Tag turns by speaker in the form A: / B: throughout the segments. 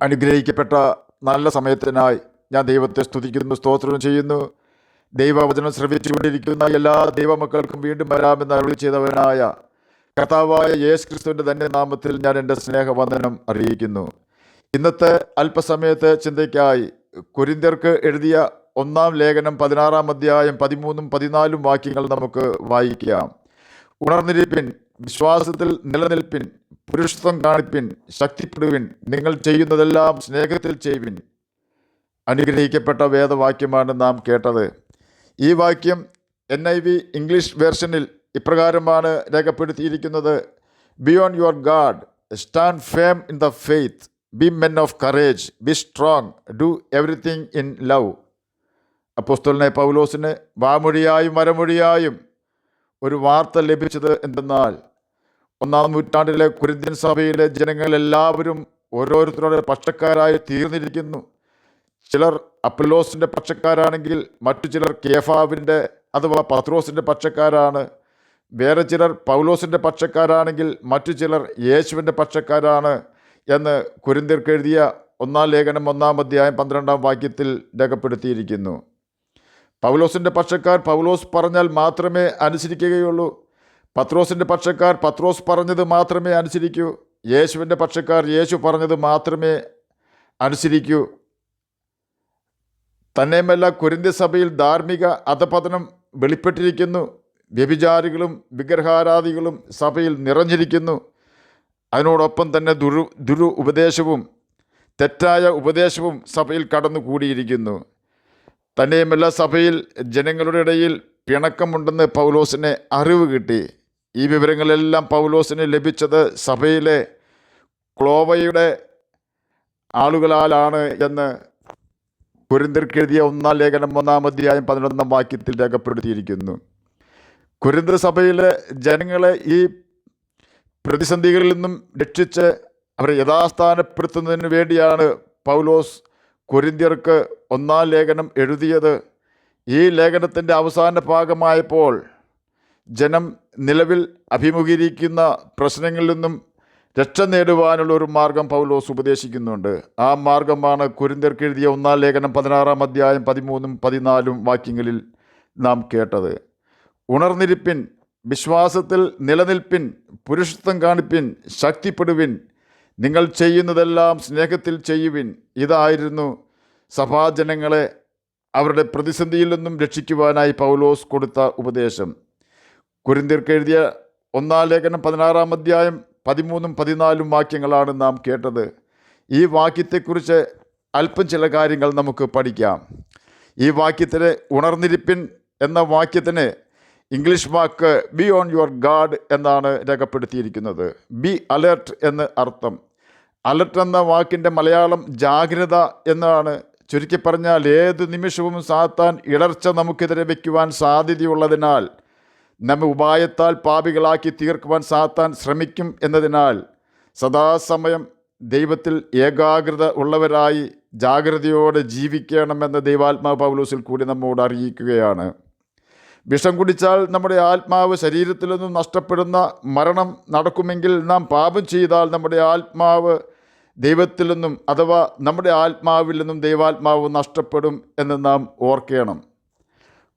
A: അനുഗ്രഹിക്കപ്പെട്ട നല്ല സമയത്തിനായി ഞാൻ ദൈവത്തെ സ്തുതിക്കുന്നു, സ്തോത്രം ചെയ്യുന്നു. ദൈവവചനം ശ്രവിച്ചുകൊണ്ടിരിക്കുന്ന എല്ലാ ദൈവമക്കൾക്കും വീണ്ടും വരാമെന്ന് അരുളി ചെയ്തവനായ കർത്താവായ യേശു ക്രിസ്തുവിൻ്റെ തന്നെ നാമത്തിൽ ഞാൻ എൻ്റെ സ്നേഹവന്ദനം അറിയിക്കുന്നു. ഇന്നത്തെ അല്പസമയത്തെ ചിന്തയ്ക്കായി കൊരിന്ത്യർക്ക് എഴുതിയ 1-ാം ലേഖനം 16-ാം അധ്യായം 13-14 വാക്യങ്ങൾ നമുക്ക് വായിക്കാം. ഉണർന്നിരിപ്പിൻ, വിശ്വാസത്തിൽ നിലനിൽപ്പിൻ, പുരുഷത്വം കാണിപ്പിൻ, ശക്തിപ്പെടുവിൻ, നിങ്ങൾ ചെയ്യുന്നതെല്ലാം സ്നേഹത്തിൽ ചെയ്യുവിൻ. അനുഗ്രഹിക്കപ്പെട്ട വേദവാക്യമാണ് നാം കേട്ടത്. ഈ വാക്യം NIV ഇംഗ്ലീഷ് വേർഷനിൽ ഇപ്രകാരമാണ് രേഖപ്പെടുത്തിയിരിക്കുന്നത്: be on your guard, stand firm in the faith, be men of courage, be strong, do everything in love. അപ്പോസ്തലനായ പൗലോസിന് വാമൊഴിയായും വരമൊഴിയായും ഒരു വാർത്ത ലഭിച്ചത് എന്തെന്നാൽ, 1-ാം നൂറ്റാണ്ടിലെ കൊരിന്ത്യൻ സഭയിലെ ജനങ്ങളെല്ലാവരും ഓരോരുത്തരുടെ പക്ഷക്കാരായി തീർന്നിരിക്കുന്നു. ചിലർ അപ്പൊല്ലോസിൻ്റെ പക്ഷക്കാരാണെങ്കിൽ മറ്റു ചിലർ കേഫാവിൻ്റെ അഥവാ പത്രോസിൻ്റെ പക്ഷക്കാരാണ്. വേറെ ചിലർ പൗലോസിൻ്റെ പക്ഷക്കാരാണെങ്കിൽ മറ്റു ചിലർ യേശുവിൻ്റെ പക്ഷക്കാരാണ് എന്ന് കൊരിന്ത്യർക്ക് എഴുതിയ 1-ാം ലേഖനം 1-ാം അധ്യായം 12-ാം വാക്യത്തിൽ രേഖപ്പെടുത്തിയിരിക്കുന്നു. പൗലോസിൻ്റെ പക്ഷക്കാർ പൗലോസ് പറഞ്ഞാൽ മാത്രമേ അനുസരിക്കുകയുള്ളൂ. പത്രോസിൻ്റെ പക്ഷക്കാർ പത്രോസ് പറഞ്ഞത് മാത്രമേ അനുസരിക്കൂ. യേശുവിൻ്റെ പക്ഷക്കാർ യേശു പറഞ്ഞത് മാത്രമേ അനുസരിക്കൂ. തന്നെയുമല്ല, കൊരിന്ത്യ സഭയിൽ ധാർമ്മിക അധപതനം വെളിപ്പെട്ടിരിക്കുന്നു. വ്യഭിചാരികളും വിഗ്രഹാരാധികളും സഭയിൽ നിറഞ്ഞിരിക്കുന്നു. അതിനോടൊപ്പം തന്നെ ദുരു ഉപദേശവും തെറ്റായ ഉപദേശവും സഭയിൽ കടന്നുകൂടിയിരിക്കുന്നു. തന്നെയുമല്ല, സഭയിൽ ജനങ്ങളുടെ ഇടയിൽ പിണക്കമുണ്ടെന്ന് പൗലോസിന് അറിവ് കിട്ടി. ഈ വിവരങ്ങളെല്ലാം പൗലോസിന് ലഭിച്ചത് സഭയിലെ ക്ലോവയുടെ ആളുകളാലാണ് എന്ന് കൊരിന്ത്യർക്ക് എഴുതിയ 1-ാം ലേഖനം 1-ാം അധ്യായം 11-ാം വാക്യത്തിൽ രേഖപ്പെടുത്തിയിരിക്കുന്നു. കൊരിന്ത്യ സഭയിലെ ജനങ്ങളെ ഈ പ്രതിസന്ധികളിൽ നിന്നും രക്ഷിച്ച് അവരെ യഥാസ്ഥാനപ്പെടുത്തുന്നതിന് വേണ്ടിയാണ് പൗലോസ് കൊരിന്ത്യർക്ക് 1-ാം ലേഖനം എഴുതിയത്. ഈ ലേഖനത്തിൻ്റെ അവസാന ഭാഗമായപ്പോൾ ജനം നിലവിൽ അഭിമുഖീകരിക്കുന്ന പ്രശ്നങ്ങളിൽ നിന്നും രക്ഷ നേടുവാനുള്ള ഒരു മാർഗം പൗലോസ് ഉപദേശിക്കുന്നുണ്ട്. ആ മാർഗമാണ് കൊരിന്ത്യർക്ക് എഴുതിയ 1-ാം ലേഖനം 16-ാം അധ്യായം 13-14 വാക്യങ്ങളിൽ നാം കേട്ടത്. ഉണർന്നിരിപ്പിൻ, വിശ്വാസത്തിൽ നിലനിൽപ്പിൻ, പുരുഷത്വം കാണിപ്പിൻ, ശക്തിപ്പെടുവിൻ, നിങ്ങൾ ചെയ്യുന്നതെല്ലാം സ്നേഹത്തിൽ ചെയ്യുവിൻ. ഇതായിരുന്നു സഭാജനങ്ങളെ അവരുടെ പ്രതിസന്ധിയിൽ നിന്നും രക്ഷിക്കുവാനായി പൗലോസ് കൊടുത്ത ഉപദേശം. കൊരിന്ത്യർക്ക് എഴുതിയ 1-ാം ലേഖനം 16-ാം അധ്യായം 13-14 വാക്യങ്ങളാണ് നാം കേട്ടത്. ഈ വാക്യത്തെക്കുറിച്ച് അല്പം ചില കാര്യങ്ങൾ നമുക്ക് പഠിക്കാം. ഈ വാക്യത്തിന് ഉണർന്നിരിപ്പിൻ എന്ന വാക്യത്തിന് ഇംഗ്ലീഷ് വാക്ക് ബി ഓൺ യുവർ ഗാഡ് എന്നാണ് രേഖപ്പെടുത്തിയിരിക്കുന്നത്. ബി അലേർട്ട് എന്ന് അർത്ഥം. അലർട്ട് എന്ന വാക്കിൻ്റെ മലയാളം ജാഗ്രത എന്നാണ്. ചുരുക്കി പറഞ്ഞാൽ, ഏത് നിമിഷവും സാത്താൻ ഇടർച്ച നമുക്കെതിരെ വയ്ക്കുവാൻ സാധ്യതയുള്ളതിനാൽ, നമ്മെ ഉപായത്താൽ പാപികളാക്കി തീർക്കുവാൻ സാത്താൻ ശ്രമിക്കും എന്നതിനാൽ സദാസമയം ദൈവത്തിൽ ഏകാഗ്രത ഉള്ളവരായി ജാഗ്രതയോടെ ജീവിക്കണമെന്ന് ദൈവാത്മാവ് പൗലോസിൽ കൂടി നമ്മോട് അറിയിക്കുകയാണ്. വിഷം കുടിച്ചാൽ നമ്മുടെ ആത്മാവ് ശരീരത്തിൽ നിന്നും നഷ്ടപ്പെടുന്ന മരണം നടക്കുമെങ്കിൽ, നാം പാപം ചെയ്താൽ നമ്മുടെ ആത്മാവ് ദൈവത്തിൽ നിന്നും അഥവാ നമ്മുടെ ആത്മാവിൽ നിന്നും ദൈവാത്മാവ് നഷ്ടപ്പെടും എന്ന് നാം ഓർക്കണം.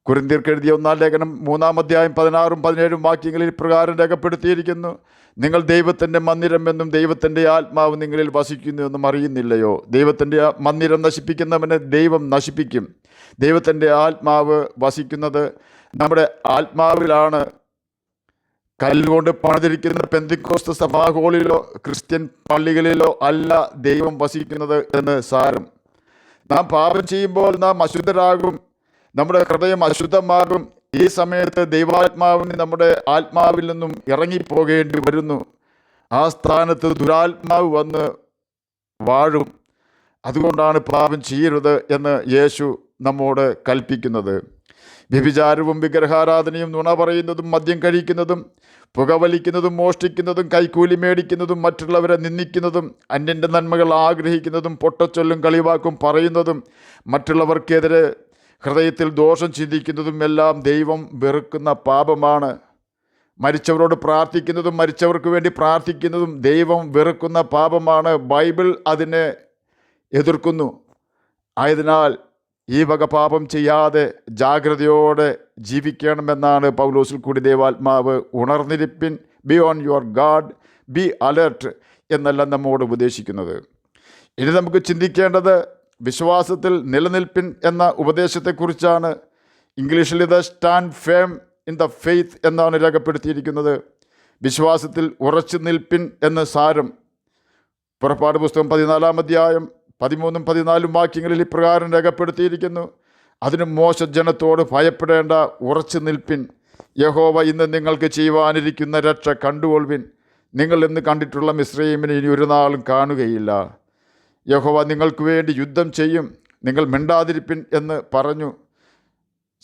A: കൊരിന്ത്യർക്ക് എഴുതിയ 1-ാം ലേഖനം 3-ാം അധ്യായം 16-17 വാക്യങ്ങളിൽ പ്രകാരം രേഖപ്പെടുത്തിയിരിക്കുന്നു: നിങ്ങൾ ദൈവത്തിൻ്റെ മന്ദിരമെന്നും ദൈവത്തിൻ്റെ ആത്മാവ് നിങ്ങളിൽ വസിക്കുന്നു എന്നും അറിയുന്നില്ലയോ? ദൈവത്തിൻ്റെ മന്ദിരം നശിപ്പിക്കുന്നവനെ ദൈവം നശിപ്പിക്കും. ദൈവത്തിൻ്റെ ആത്മാവ് വസിക്കുന്നത് നമ്മുടെ ആത്മാവിലാണ്. കല്ലുകൊണ്ട് പണിതിരിക്കുന്ന പെന്തിക്കോസ്ത് സഭാ ഹാളിലോ ക്രിസ്ത്യൻ പള്ളികളിലോ അല്ല ദൈവം വസിക്കുന്നത് എന്ന് സാരം. നാം പാപം ചെയ്യുമ്പോൾ നാം അശുദ്ധരാകും, നമ്മുടെ ഹൃദയം അശുദ്ധമാകും. ഈ സമയത്ത് ദൈവാത്മാവിന് നമ്മുടെ ആത്മാവിൽ നിന്നും ഇറങ്ങിപ്പോകേണ്ടി വരുന്നു. ആ സ്ഥാനത്ത് ദുരാത്മാവ് വന്ന് വാഴും. അതുകൊണ്ടാണ് പാപം ചെയ്യരുത് എന്ന് യേശു നമ്മോട് കൽപ്പിക്കുന്നത്. വ്യഭിചാരവും വിഗ്രഹാരാധനയും, നുണ പറയുന്നതും, മദ്യം കഴിക്കുന്നതും, പുകവലിക്കുന്നതും, മോഷ്ടിക്കുന്നതും, കൈക്കൂലി മേടിക്കുന്നതും, മറ്റുള്ളവരെ നിന്ദിക്കുന്നതും, അന്യൻ്റെ നന്മകൾ ആഗ്രഹിക്കുന്നതും, പൊട്ടച്ചൊല്ലും കളിവാക്കും പറയുന്നതും, മറ്റുള്ളവർക്കെതിരെ ഹൃദയത്തിൽ ദോഷം ചിന്തിക്കുന്നതും എല്ലാം ദൈവം വെറുക്കുന്ന പാപമാണ്. മരിച്ചവരോട് പ്രാർത്ഥിക്കുന്നതും മരിച്ചവർക്ക് വേണ്ടി പ്രാർത്ഥിക്കുന്നതും ദൈവം വെറുക്കുന്ന പാപമാണ്. ബൈബിൾ അതിനെ എതിർക്കുന്നു. ആയതിനാൽ ഈ വക പാപം ചെയ്യാതെ ജാഗ്രതയോടെ ജീവിക്കണമെന്നാണ് പൗലോസിൽ കൂടി ദൈവാത്മാവ് ഉണർന്നിരിപ്പിൻ, be on your guard, be alert എന്നെല്ലാം നമ്മോട് ഉപദേശിക്കുന്നത്. ഇനി നമുക്ക് ചിന്തിക്കേണ്ടത് വിശ്വാസത്തിൽ നിലനിൽപ്പിൻ എന്ന ഉപദേശത്തെക്കുറിച്ചാണ്. ഇംഗ്ലീഷിൽ ഇത് stand firm in the faith എന്നാണ് രേഖപ്പെടുത്തിയിരിക്കുന്നത്. വിശ്വാസത്തിൽ ഉറച്ചു നിൽപ്പിൻ എന്ന് സാരം. പുറപ്പാട് പുസ്തകം 14 അധ്യായം 13, 14 വാക്യങ്ങളിൽ ഇപ്രകാരം രേഖപ്പെടുത്തിയിരിക്കുന്നു: അതിന് മോശ ജനത്തോട് ഭയപ്പെടേണ്ട, ഉറച്ചു നിൽപ്പിൻ. യഹോവ ഇന്ന് നിങ്ങൾക്ക് ചെയ്യുവാനിരിക്കുന്ന രക്ഷ കണ്ടുകൊള്ളുവിൻ. നിങ്ങൾ ഇന്ന് കണ്ടിട്ടുള്ള മിസ്രയീമിനെ ഇനി ഒരു നാളും കാണുകയില്ല. യഹോവ നിങ്ങൾക്ക് വേണ്ടി യുദ്ധം ചെയ്യും, നിങ്ങൾ മിണ്ടാതിരിപ്പിൻ എന്ന് പറഞ്ഞു.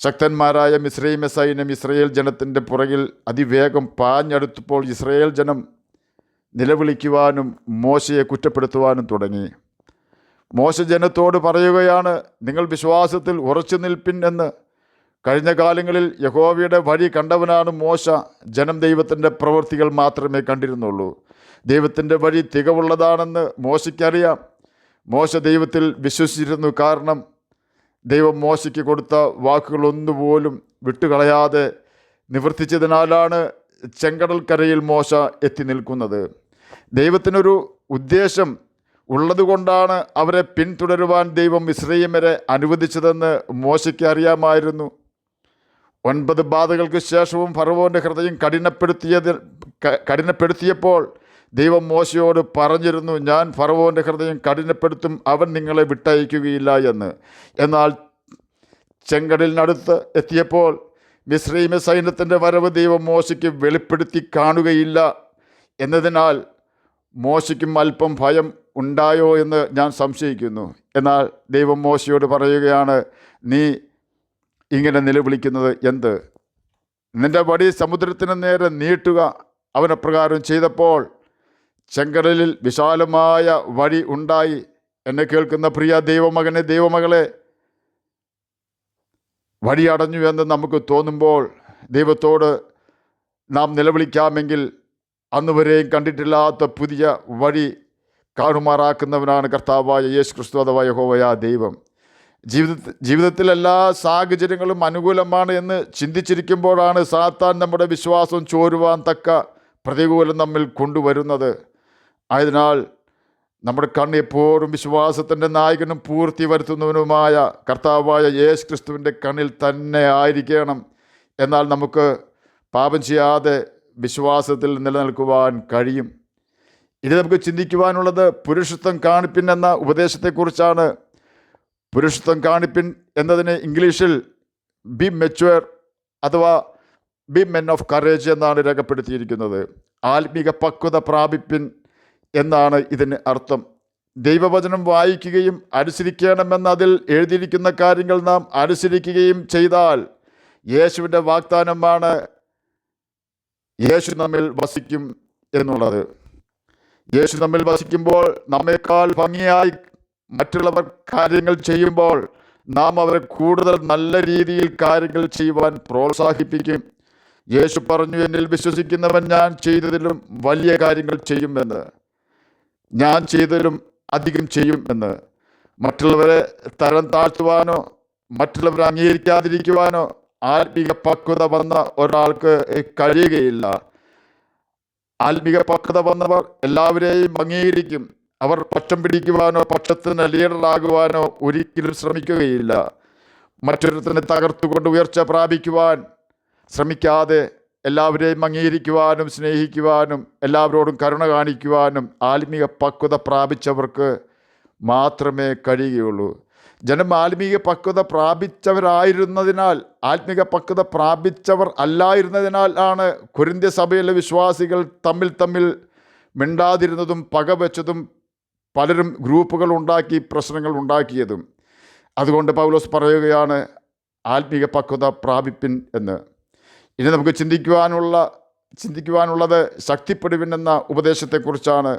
A: ശക്തന്മാരായ മിസ്രയീമ സൈന്യം ഇസ്രയേൽ ജനത്തിൻ്റെ പുറകിൽ അതിവേഗം പാഞ്ഞടുത്തപ്പോൾ ഇസ്രയേൽ ജനം നിലവിളിക്കുവാനും മോശയെ കുറ്റപ്പെടുത്തുവാനും തുടങ്ങി. മോശ ജനത്തോട് പറയുകയാണ്, നിങ്ങൾ വിശ്വാസത്തിൽ ഉറച്ചു നിൽപ്പിൻ എന്ന്. കഴിഞ്ഞ കാലങ്ങളിൽ യഹോവയുടെ വഴി കണ്ടവനാണ് മോശ. ജനം ദൈവത്തിൻ്റെ പ്രവൃത്തികൾ മാത്രമേ കണ്ടിരുന്നുള്ളൂ. ദൈവത്തിൻ്റെ വഴി തികവുള്ളതാണെന്ന് മോശയ്ക്കറിയാം. മോശ ദൈവത്തിൽ വിശ്വസിച്ചിരുന്നു. കാരണം ദൈവം മോശയ്ക്ക് കൊടുത്ത വാക്കുകളൊന്നുപോലും വിട്ടുകളയാതെ നിവർത്തിച്ചതിനാലാണ് ചെങ്കടൽക്കരയിൽ മോശ എത്തി നിൽക്കുന്നത്. ദൈവത്തിനൊരു ഉദ്ദേശം ഉള്ളതുകൊണ്ടാണ് അവരെ പിന്തുടരുവാൻ ദൈവം മിസ്രയീമ്യരെ അനുവദിച്ചതെന്ന് മോശയ്ക്ക് അറിയാമായിരുന്നു. 9 ബാധകൾക്ക് ശേഷവും ഫറവോൻ്റെ ഹൃദയം കഠിനപ്പെടുത്തിയപ്പോൾ ദൈവം മോശയോട് പറഞ്ഞിരുന്നു, ഞാൻ ഫറവോൻ്റെ ഹൃദയം കഠിനപ്പെടുത്തും, അവൻ നിങ്ങളെ വിട്ടയക്കുകയില്ല എന്ന്. എന്നാൽ ചെങ്കടലിനടുത്ത് എത്തിയപ്പോൾ മിസ്രയീമ സൈന്യത്തിൻ്റെ വരവ് ദൈവം മോശയ്ക്ക് വെളിപ്പെടുത്തി കാണുകയില്ല എന്നതിനാൽ മോശയ്ക്കും അല്പം ഭയം ഉണ്ടായോ എന്ന് ഞാൻ സംശയിക്കുന്നു. എന്നാൽ ദൈവം മോശയോട് പറയുകയാണ്, നീ ഇങ്ങനെ നിലവിളിക്കുന്നത് എന്ത്? നിൻ്റെ വടി സമുദ്രത്തിന് നേരെ നീട്ടുക. അവനപ്രകാരം ചെയ്തപ്പോൾ ചെങ്കടലിൽ വിശാലമായ വഴി ഉണ്ടായി. എന്നെ കേൾക്കുന്ന പ്രിയ ദൈവമകനെ, ദൈവമകളെ, വഴി അടഞ്ഞു എന്ന് നമുക്ക് തോന്നുമ്പോൾ ദൈവത്തോട് നാം നിലവിളിക്കാമെങ്കിൽ അന്നുവരെയും കണ്ടിട്ടില്ലാത്ത പുതിയ വഴി കാണുമാറാക്കുന്നവനാണ് കർത്താവായ യേശു ക്രിസ്തു അഥവാ യഹോവയാ ദൈവം. ജീവിതത്തിൽ എല്ലാ സാഹചര്യങ്ങളും അനുകൂലമാണ് എന്ന് ചിന്തിച്ചിരിക്കുമ്പോഴാണ് സാത്താൻ നമ്മുടെ വിശ്വാസം ചോരുവാൻ തക്ക പ്രതികൂലം നമ്മിൽ കൊണ്ടുവരുന്നത്. ആയതിനാൽ നമ്മുടെ കണ്ണ് എപ്പോഴും വിശ്വാസത്തിൻ്റെ നായകനും പൂർത്തി വരുത്തുന്നവനുമായ കർത്താവായ യേശു ക്രിസ്തുവിൻ്റെ കണ്ണിൽ തന്നെ ആയിരിക്കണം. എന്നാൽ നമുക്ക് പാപം ചെയ്യാതെ വിശ്വാസത്തിൽ നിലനിൽക്കുവാൻ കഴിയും. ഇനി നമുക്ക് ചിന്തിക്കുവാനുള്ളത് പുരുഷത്വം കാണിപ്പിൻ എന്ന ഉപദേശത്തെക്കുറിച്ചാണ്. പുരുഷത്വം കാണിപ്പിൻ എന്നതിന് ഇംഗ്ലീഷിൽ ബി മെച്വർ അഥവാ ബി മെൻ ഓഫ് കറേജ് എന്നാണ് രേഖപ്പെടുത്തിയിരിക്കുന്നത്. ആത്മീക പക്വത പ്രാപിപ്പിൻ എന്നാണ് ഇതിന് അർത്ഥം. ദൈവവചനം വായിക്കുകയും അനുസരിക്കണമെന്ന് അതിൽ എഴുതിയിരിക്കുന്ന കാര്യങ്ങൾ നാം അനുസരിക്കുകയും ചെയ്താൽ യേശുവിൻ്റെ വാഗ്ദാനമാണ് യേശു നമ്മിൽ വസിക്കും എന്നുള്ളത്. യേശു നമ്മിൽ വസിക്കുമ്പോൾ നമ്മേക്കാൾ ഭംഗിയായി മറ്റുള്ളവർ കാര്യങ്ങൾ ചെയ്യുമ്പോൾ നാം അവരെ കൂടുതൽ നല്ല രീതിയിൽ കാര്യങ്ങൾ ചെയ്യുവാൻ പ്രോത്സാഹിപ്പിക്കും. യേശു പറഞ്ഞു, എന്നിൽ വിശ്വസിക്കുന്നവൻ ഞാൻ ചെയ്തതിലും വലിയ കാര്യങ്ങൾ ചെയ്യുമെന്ന്, ഞാൻ ചെയ്തതിലും അധികം ചെയ്യും എന്ന്. മറ്റുള്ളവരെ തരം താഴ്ത്തുവാനോ മറ്റുള്ളവരെ അംഗീകരിക്കാതിരിക്കുവാനോ ആത്മീക പക്വത വന്ന ഒരാൾക്ക് കഴിയുകയില്ല. ആത്മീക പക്വത വന്നവർ എല്ലാവരെയും അംഗീകരിക്കും. അവർ പക്ഷം പിടിക്കുവാനോ പക്ഷത്തിന് ലീഡറാകുവാനോ ഒരിക്കലും ശ്രമിക്കുകയില്ല. മറ്റൊരുത്തനെ തകർത്തുകൊണ്ട് ഉയർച്ച പ്രാപിക്കുവാൻ ശ്രമിക്കാതെ എല്ലാവരെയും അംഗീകരിക്കുവാനും സ്നേഹിക്കുവാനും എല്ലാവരോടും കരുണ കാണിക്കുവാനും ആത്മീക പക്വത പ്രാപിച്ചവർക്ക് മാത്രമേ കഴിയുകയുള്ളൂ. ജനം ആത്മീക പക്വത പ്രാപിച്ചവരായിരുന്നതിനാൽ, ആത്മീക പക്വത പ്രാപിച്ചവർ അല്ലായിരുന്നതിനാൽ ആണ് കൊരിന്ത്യ സഭയിലെ വിശ്വാസികൾ തമ്മിൽ മിണ്ടാതിരുന്നതും പകവെച്ചതും പലരും ഗ്രൂപ്പുകൾ ഉണ്ടാക്കി പ്രശ്നങ്ങൾ ഉണ്ടാക്കിയതും. അതുകൊണ്ട് പൗലോസ് പറയുകയാണ് ആത്മീക പക്വത പ്രാപിപ്പിൻ എന്ന്. ഇനി നമുക്ക് ചിന്തിക്കുവാനുള്ളത് ശക്തിപ്പെടുവിൻ എന്ന ഉപദേശത്തെക്കുറിച്ചാണ്.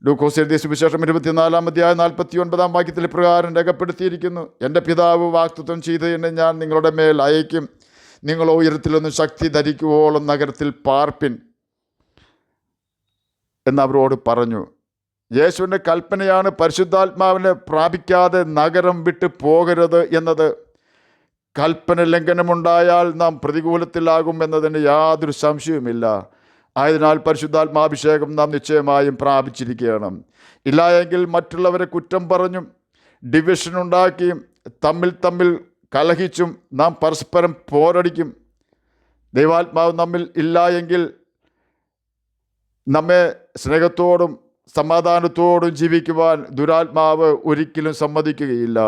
A: ലൂക്കോസ് എഴുതിയ സുവിശേഷം 24 അധ്യായം 49 വാക്യത്തിൽ പ്രകാരം രേഖപ്പെടുത്തിയിരിക്കുന്നു, എൻ്റെ പിതാവ് വാഗ്ദത്തം ചെയ്ത് എന്നെ ഞാൻ നിങ്ങളുടെ മേൽ അയക്കും, നിങ്ങളോ ഉയരത്തിലൊന്ന് ശക്തി ധരിക്കുവോളം നഗരത്തിൽ പാർപ്പിൻ എന്നവരോട് പറഞ്ഞു. യേശുവിൻ്റെ കൽപ്പനയാണ് പരിശുദ്ധാത്മാവിനെ പ്രാപിക്കാതെ നഗരം വിട്ട് പോകരുത് എന്നത്. കൽപ്പന ലംഘനമുണ്ടായാൽ നാം പ്രതികൂലത്തിലാകും എന്നതിന് യാതൊരു സംശയവുമില്ല. ആയതിനാൽ പരിശുദ്ധാത്മാഭിഷേകം നാം നിശ്ചയമായും പ്രാപിച്ചിരിക്കുകയാണ്. ഇല്ല എങ്കിൽ മറ്റുള്ളവരെ കുറ്റം പറഞ്ഞും ഡിവിഷൻ ഉണ്ടാക്കിയും തമ്മിൽ കലഹിച്ചും നാം പരസ്പരം പോരടിക്കും. ദൈവാത്മാവ് നമ്മിൽ ഇല്ല എങ്കിൽ നമ്മെ സ്നേഹത്തോടും സമാധാനത്തോടും ജീവിക്കുവാൻ ദുരാത്മാവ് ഒരിക്കലും സമ്മതിക്കുകയില്ല.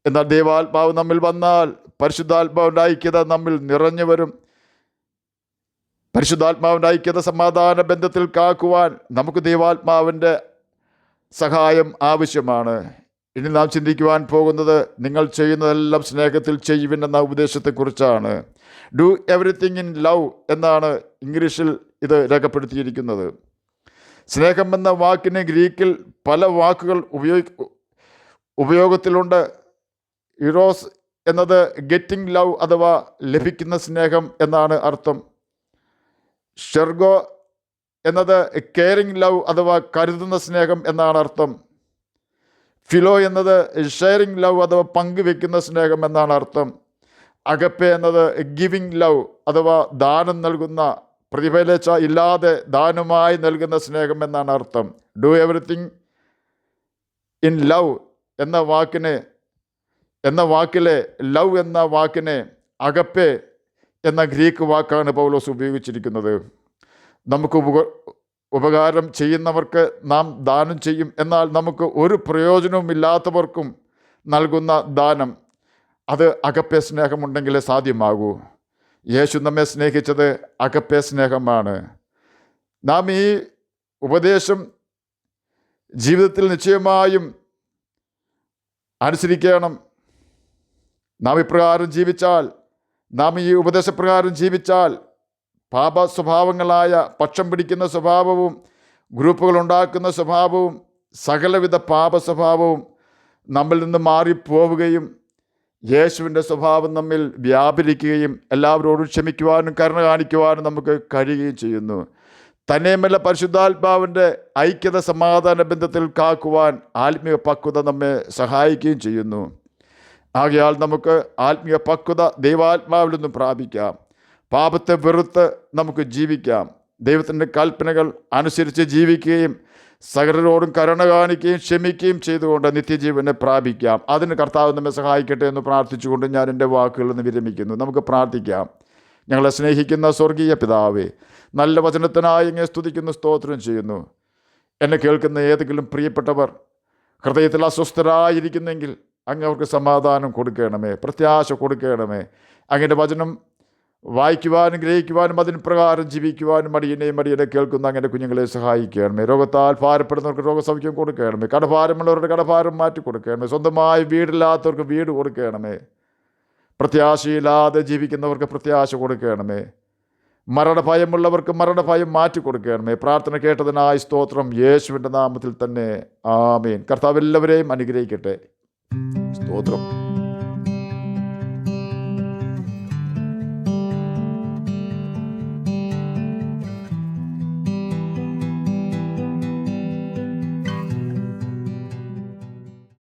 A: എന്നാൽ ദൈവാത്മാവ് നമ്മിൽ വന്നാൽ പരിശുദ്ധാത്മാവിൻ്റെ ഐക്യത നമ്മിൽ നിറഞ്ഞു വരും. പരിശുദ്ധാത്മാവിൻ്റെ ഐക്യത സമാധാന ബന്ധത്തിൽ കാക്കുവാൻ നമുക്ക് ദൈവാത്മാവിൻ്റെ സഹായം ആവശ്യമാണ്. ഇനി നാം ചിന്തിക്കുവാൻ പോകുന്നത് നിങ്ങൾ ചെയ്യുന്നതെല്ലാം സ്നേഹത്തിൽ ചെയ്യുവിൻ എന്ന ഉപദേശത്തെക്കുറിച്ചാണ്. ഡു എവറിത്തിങ് ഇൻ ലവ് എന്നാണ് ഇംഗ്ലീഷിൽ ഇത് രേഖപ്പെടുത്തിയിരിക്കുന്നത്. സ്നേഹം എന്ന വാക്കിന് ഗ്രീക്കിൽ പല വാക്കുകൾ ഉപയോഗത്തിലുണ്ട്. ഇറോസ് എന്നത് ഗെറ്റിംഗ് ലവ് അഥവാ ലഭിക്കുന്ന സ്നേഹം എന്നാണ് അർത്ഥം. ഷെർഗോ എന്നത് കെയറിംഗ് ലവ് അഥവാ കരുതുന്ന സ്നേഹം എന്നാണ് അർത്ഥം. ഫിലോ എന്നത് ഷെയറിംഗ് ലവ് അഥവാ പങ്കുവെക്കുന്ന സ്നേഹം എന്നാണ് അർത്ഥം. അഗപ്പെ എന്നത് ഗിവിംഗ് ലവ് അഥവാ ദാനം നൽകുന്ന, പ്രതിഫലേച്ഛ ഇല്ലാതെ ദാനമായി നൽകുന്ന സ്നേഹം എന്നാണ് അർത്ഥം. ഡു എവറിത്തിങ് ഇൻ ലവ് എന്ന വാക്കിലെ ലവ് എന്ന വാക്കിനെ അഗപ്പെ എന്ന ഗ്രീക്ക് വാക്കാണ് പൗലോസ് ഉപയോഗിച്ചിരിക്കുന്നത്. നമുക്ക് ഉപകാരം ചെയ്യുന്നവർക്ക് നാം ദാനം ചെയ്യും. എന്നാൽ നമുക്ക് ഒരു പ്രയോജനവും ഇല്ലാത്തവർക്കും നൽകുന്ന ദാനം, അത് അഗപ്പെ സ്നേഹമുണ്ടെങ്കിലേ സാധ്യമാകൂ. യേശു നമ്മെ സ്നേഹിച്ചത് അഗപ്പെ സ്നേഹമാണ്. നാം ഈ ഉപദേശം ജീവിതത്തിൽ നിശ്ചയമായും അനുസരിക്കണം. നാം ഈ ഉപദേശപ്രകാരം ജീവിച്ചാൽ പാപ സ്വഭാവങ്ങളായ പക്ഷം പിടിക്കുന്ന സ്വഭാവവും ഗ്രൂപ്പുകൾ ഉണ്ടാക്കുന്ന സ്വഭാവവും സകലവിധ പാപ സ്വഭാവവും നമ്മിൽ നിന്ന് മാറിപ്പോവുകയും യേശുവിൻ്റെ സ്വഭാവം നമ്മിൽ വ്യാപരിക്കുകയും എല്ലാവരോടും ക്ഷമിക്കുവാനും കരുണ കാണിക്കുവാനും നമുക്ക് കഴിയുകയും ചെയ്യുന്നു. തന്നെയുമല്ല പരിശുദ്ധാത്മാവിൻ്റെ ഐക്യത സമാധാന ബന്ധത്തിൽ കാക്കുവാൻ ആത്മീയ പക്വത നമ്മെ സഹായിക്കുകയും ചെയ്യുന്നു. ആകയാൽ നമുക്ക് ആത്മീയ പക്വത ദൈവാത്മാവിൽ നിന്നും പ്രാപിക്കാം. പാപത്തെ വെറുത്ത് നമുക്ക് ജീവിക്കാം. ദൈവത്തിൻ്റെ കൽപ്പനകൾ അനുസരിച്ച് ജീവിക്കുകയും സകലരോടും കരുണ കാണിക്കുകയും ക്ഷമിക്കുകയും ചെയ്തുകൊണ്ട് നിത്യജീവനെ പ്രാപിക്കാം. അതിന് കർത്താവ് നമ്മെ സഹായിക്കട്ടെ എന്ന് പ്രാർത്ഥിച്ചുകൊണ്ട് ഞാൻ എൻ്റെ വാക്കുകളിൽ നിന്ന് വിരമിക്കുന്നു. നമുക്ക് പ്രാർത്ഥിക്കാം. ഞങ്ങളെ സ്നേഹിക്കുന്ന സ്വർഗീയ പിതാവേ, നല്ല വചനത്തിനായി ഇങ്ങനെ സ്തുതിക്കുന്നു, സ്തോത്രം ചെയ്യുന്നു. എന്നെ കേൾക്കുന്ന ഏതെങ്കിലും പ്രിയപ്പെട്ടവർ ഹൃദയത്തിൽ അസ്വസ്ഥരായിരിക്കുന്നെങ്കിൽ അങ്ങ് അവർക്ക് സമാധാനം കൊടുക്കണമേ, പ്രത്യാശ കൊടുക്കണമേ. അങ്ങയുടെ വചനം വായിക്കുവാനും ഗ്രഹിക്കുവാനും അതിന് പ്രകാരം ജീവിക്കുവാനും മടിയനെ കേൾക്കുന്ന അങ്ങനെ കുഞ്ഞുങ്ങളെ സഹായിക്കണമേ. രോഗത്താൽ ഭാരപ്പെടുന്നവർക്ക് രോഗസൗഖ്യം കൊടുക്കണമേ. കടഭാരമുള്ളവരുടെ കടഭാരം മാറ്റി കൊടുക്കണമേ. സ്വന്തമായി വീടില്ലാത്തവർക്ക് വീട് കൊടുക്കണമേ. പ്രത്യാശയില്ലാതെ ജീവിക്കുന്നവർക്ക് പ്രത്യാശ കൊടുക്കണമേ. മരണഭയമുള്ളവർക്ക് മരണഭയം മാറ്റി കൊടുക്കണമേ. പ്രാർത്ഥന കേട്ടതിനായി സ്തോത്രം, യേശുവിൻ്റെ നാമത്തിൽ തന്നെ ആമേൻ. കർത്താവ് എല്ലാവരെയും അനുഗ്രഹിക്കട്ടെ. സ്തോത്രം.